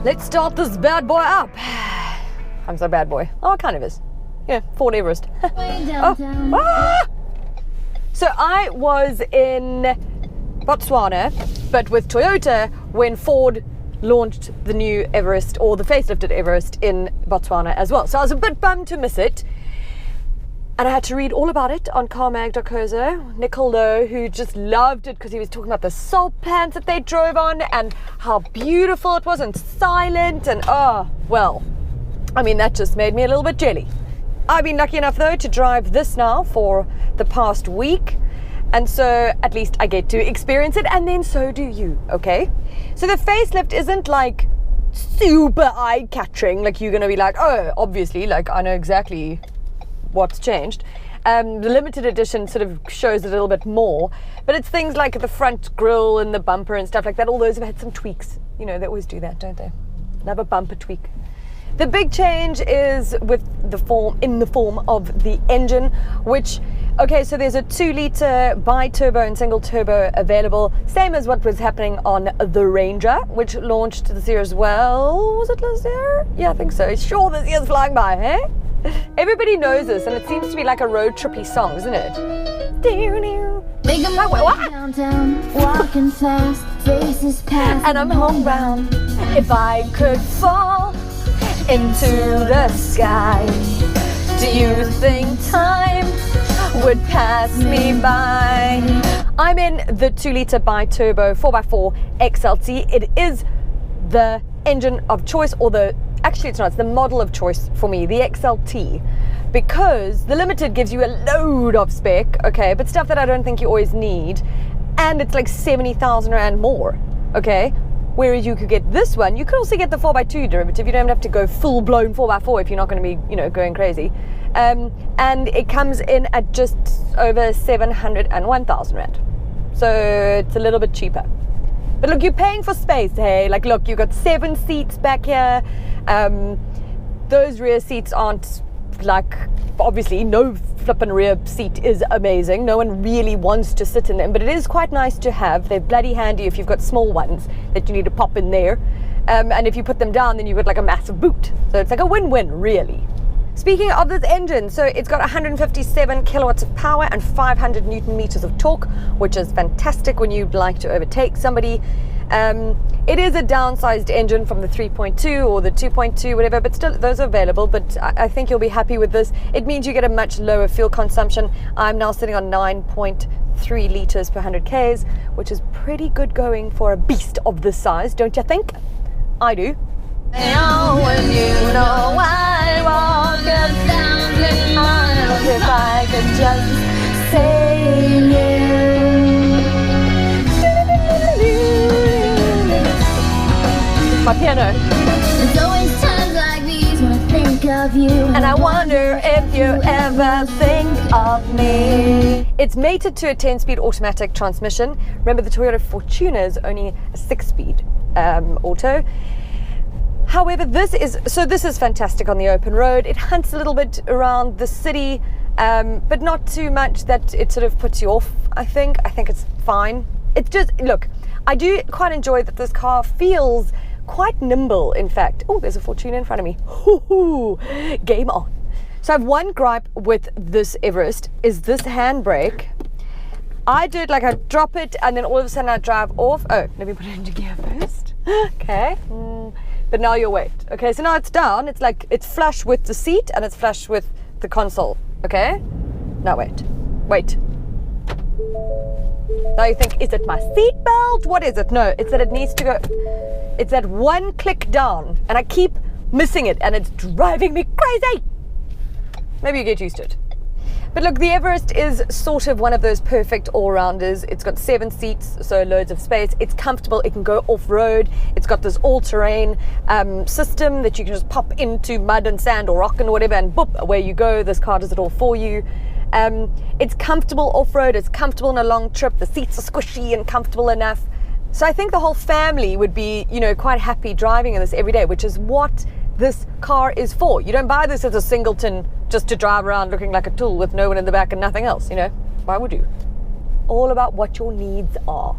Let's start this bad boy up. I'm so bad boy. Oh, it kind of is. Yeah, Ford Everest. So I was in Botswana, but with Toyota when Ford launched the new Everest, or the facelifted Everest, in Botswana as well. So I was a bit bummed to miss it. And I had to read all about it on carmag.co.za. Nicole Lowe, who just loved it because he was talking about the salt pans that they drove on and how beautiful it was and silent and that just made me a little bit jelly. I've been lucky enough though to drive this now for the past week, and so at least I get to experience it, and then so do you, okay? So the facelift isn't like super eye-catching, like you're gonna be like, oh, obviously, like I know exactly what's changed. The limited edition sort of shows a little bit more, but it's things like the front grille and the bumper and stuff like that. All those have had some tweaks. You know, they always do that, don't they? Love a bumper tweak. The big change is in the form of the engine, which, okay, so there's a 2-litre bi-turbo and single turbo available, same as what was happening on the Ranger, which launched this year as well. Was it last year? Yeah, I think so. Sure, this year's flying by, eh? Everybody knows this, and it seems to be like a road trippy song, isn't it? Downtown, walking fast, faces past, and I'm homebound. If I could fall into the sky, do you think time would pass me by? I'm in the 2-litre bi-turbo 4x4 XLT. It is the engine of choice, or actually it's not, it's the model of choice for me, the XLT, because the limited gives you a load of spec, okay, but stuff that I don't think you always need, and it's like 70,000 Rand more, okay? Whereas you could get this one, you could also get the 4x2 derivative. You don't have to go full-blown 4x4 if you're not going to be, going crazy. And it comes in at just over 701,000 Rand. So it's a little bit cheaper. But look, you're paying for space, hey? Like, look, you've got 7 seats back here. Those rear seats aren't, like, obviously no flippin' rear seat is amazing. No one really wants to sit in them, but it is quite nice to have. They're bloody handy if you've got small ones that you need to pop in there. And if you put them down, then you've got like a massive boot. So it's like a win-win, really. Speaking of this engine, so it's got 157 kilowatts of power and 500 Newton meters of torque, which is fantastic when you'd like to overtake somebody. It is a downsized engine from the 3.2 or the 2.2, whatever, but still those are available. But I think you'll be happy with this. It means you get a much lower fuel consumption. I'm now sitting on 9.3 liters per 100 Ks, which is pretty good going for a beast of this size, don't you think? I do. Now when you know I walk 1,000 miles, if I could just say my piano. There's always times like these when I think of you, and I wonder if you ever think of me. It's mated to a 10-speed automatic transmission. Remember, the Toyota Fortuner is only a 6-speed auto. However, this is fantastic on the open road. It hunts a little bit around the city, but not too much that it sort of puts you off, I think. I think it's fine. It's just, look, I do quite enjoy that this car feels quite nimble, in fact. Oh, there's a Fortuner in front of me. Hoo-hoo, game on. So I have one gripe with this Everest, is this handbrake. I do it like I drop it and then all of a sudden I drive off. Oh, let me put it into gear first. Okay. But now you wait. Okay, so now it's down. It's like, it's flush with the seat and it's flush with the console. Okay? Now wait. Wait. Now you think, is it my seat belt? What is it? No, it's that it needs to go. It's that one click down and I keep missing it and it's driving me crazy. Maybe you get used to it. But look, the Everest is sort of one of those perfect all-rounders. It's got 7 seats, so loads of space. It's comfortable. It can go off-road. It's got this all-terrain system that you can just pop into mud and sand or rock and whatever, and boop, away you go. This car does it all for you. It's comfortable off-road. It's comfortable on a long trip. The seats are squishy and comfortable enough. So I think the whole family would be, quite happy driving in this every day, which is what this car is for. You don't buy this as a singleton just to drive around looking like a tool with no one in the back and nothing else, Why would you? All about what your needs are.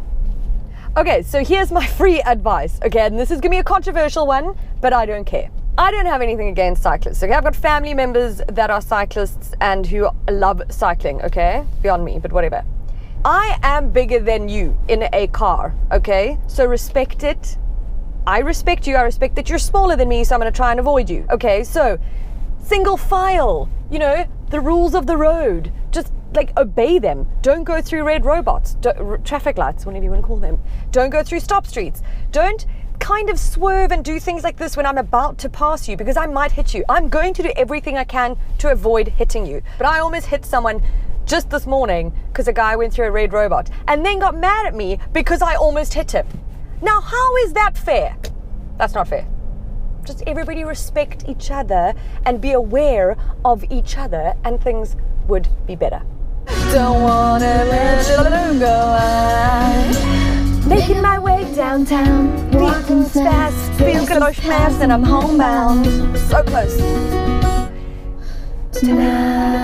Okay, so here's my free advice, okay, and this is gonna be a controversial one, but I don't care. I don't have anything against cyclists, okay? I've got family members that are cyclists and who love cycling, okay? Beyond me, but whatever. I am bigger than you in a car, okay? So respect it. I respect you. I respect that you're smaller than me, so I'm gonna try and avoid you, okay? So, single file, you know, the rules of the road. Just like obey them. Don't go through red robots, traffic lights, whatever you want to call them. Don't go through stop streets. Don't kind of swerve and do things like this when I'm about to pass you, because I might hit you. I'm going to do everything I can to avoid hitting you. But I almost hit someone just this morning because a guy went through a red robot and then got mad at me because I almost hit him. Now, how is that fair? That's not fair. Just everybody respect each other and be aware of each other, and things would be better. Don't wanna let you go. Making my way downtown, walking fast, feel close mass, and I'm homebound. So close. Tonight.